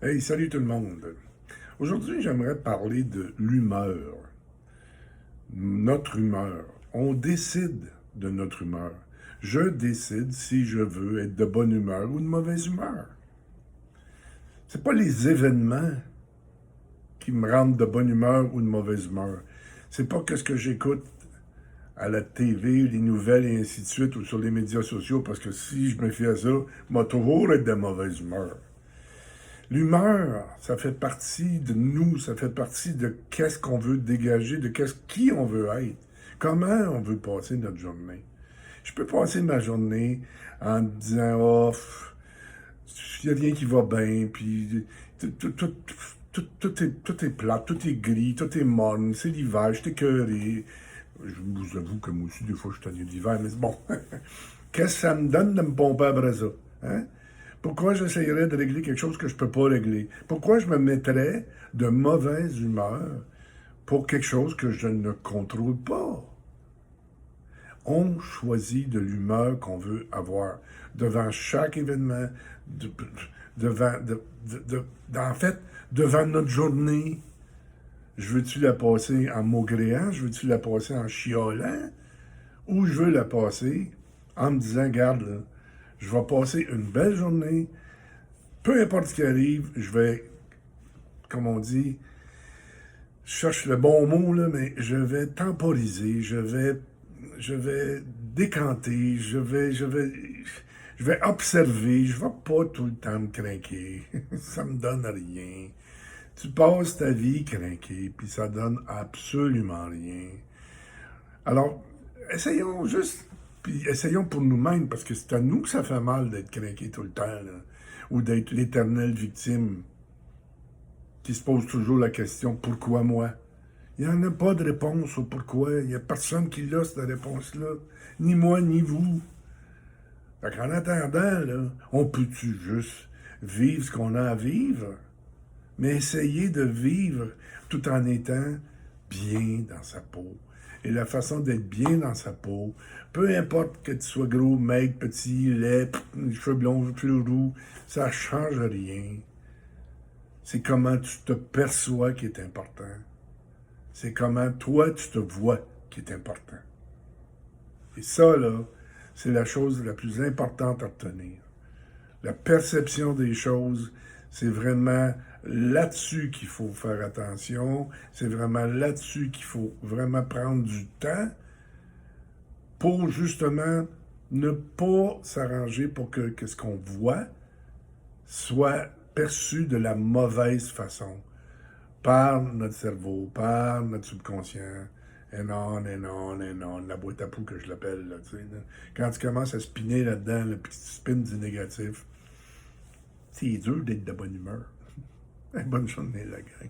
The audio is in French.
Hey, salut tout le monde. Aujourd'hui, j'aimerais parler de l'humeur. Notre humeur. On décide de notre humeur. Je décide si je veux être de bonne humeur ou de mauvaise humeur. C'est pas les événements qui me rendent de bonne humeur ou de mauvaise humeur. C'est pas que ce que j'écoute à la TV, les nouvelles et ainsi de suite, ou sur les médias sociaux, parce que si je me fie à ça, je vais toujours être de mauvaise humeur. L'humeur, ça fait partie de nous, ça fait partie de qu'est-ce qu'on veut dégager, de qui on veut être, comment on veut passer notre journée. Je peux passer ma journée en me disant, oh, il n'y a rien qui va bien, puis tout est plat, tout est gris, tout est morne, c'est l'hiver, je suis écœuré. Je vous avoue que moi aussi, des fois, je suis tanné d'hiver, mais c'est bon. Qu'est-ce que ça me donne de me pomper après ça? Hein? Pourquoi j'essayerais de régler quelque chose que je ne peux pas régler? Pourquoi je me mettrais de mauvaise humeur pour quelque chose que je ne contrôle pas? On choisit de l'humeur qu'on veut avoir devant chaque événement, devant, en fait, devant notre journée. Je veux-tu la passer en maugréant? Je veux-tu la passer en chiolant? Ou je veux la passer en me disant, garde, là, je vais passer une belle journée, peu importe ce qui arrive, je vais, comme on dit, je cherche le bon mot, là, mais je vais temporiser, je vais décanter, je vais observer, je vais pas tout le temps me craquer. Ça me donne rien. Tu passes ta vie craqué, puis ça donne absolument rien. Alors, essayons juste, puis essayons pour nous-mêmes, parce que c'est à nous que ça fait mal d'être craqué tout le temps, là, ou d'être l'éternelle victime qui se pose toujours la question pourquoi moi? Il n'y en a pas de réponse au pourquoi. Il n'y a personne qui l'a, cette réponse-là. Ni moi, ni vous. Fait qu'en attendant, là, on peut-tu juste vivre ce qu'on a à vivre, mais essayer de vivre tout en étant bien dans sa peau. Et la façon d'être bien dans sa peau, peu importe que tu sois gros, maigre, petit, laid, cheveux blonds, cheveux roux, ça ne change rien. C'est comment tu te perçois qui est important. C'est comment toi tu te vois qui est important. Et ça, là, c'est la chose la plus importante à retenir. La perception des choses, c'est vraiment là-dessus qu'il faut faire attention. C'est vraiment là-dessus qu'il faut vraiment prendre du temps pour justement ne pas s'arranger pour que ce qu'on voit soit perçu de la mauvaise façon par notre cerveau, par notre subconscient, et non, la boîte à poux que je l'appelle, là, tu sais. Là. Quand tu commences à spinner là-dedans, là, puis tu spines du négatif, c'est dur d'être de bonne humeur. Bonne journée, la gang.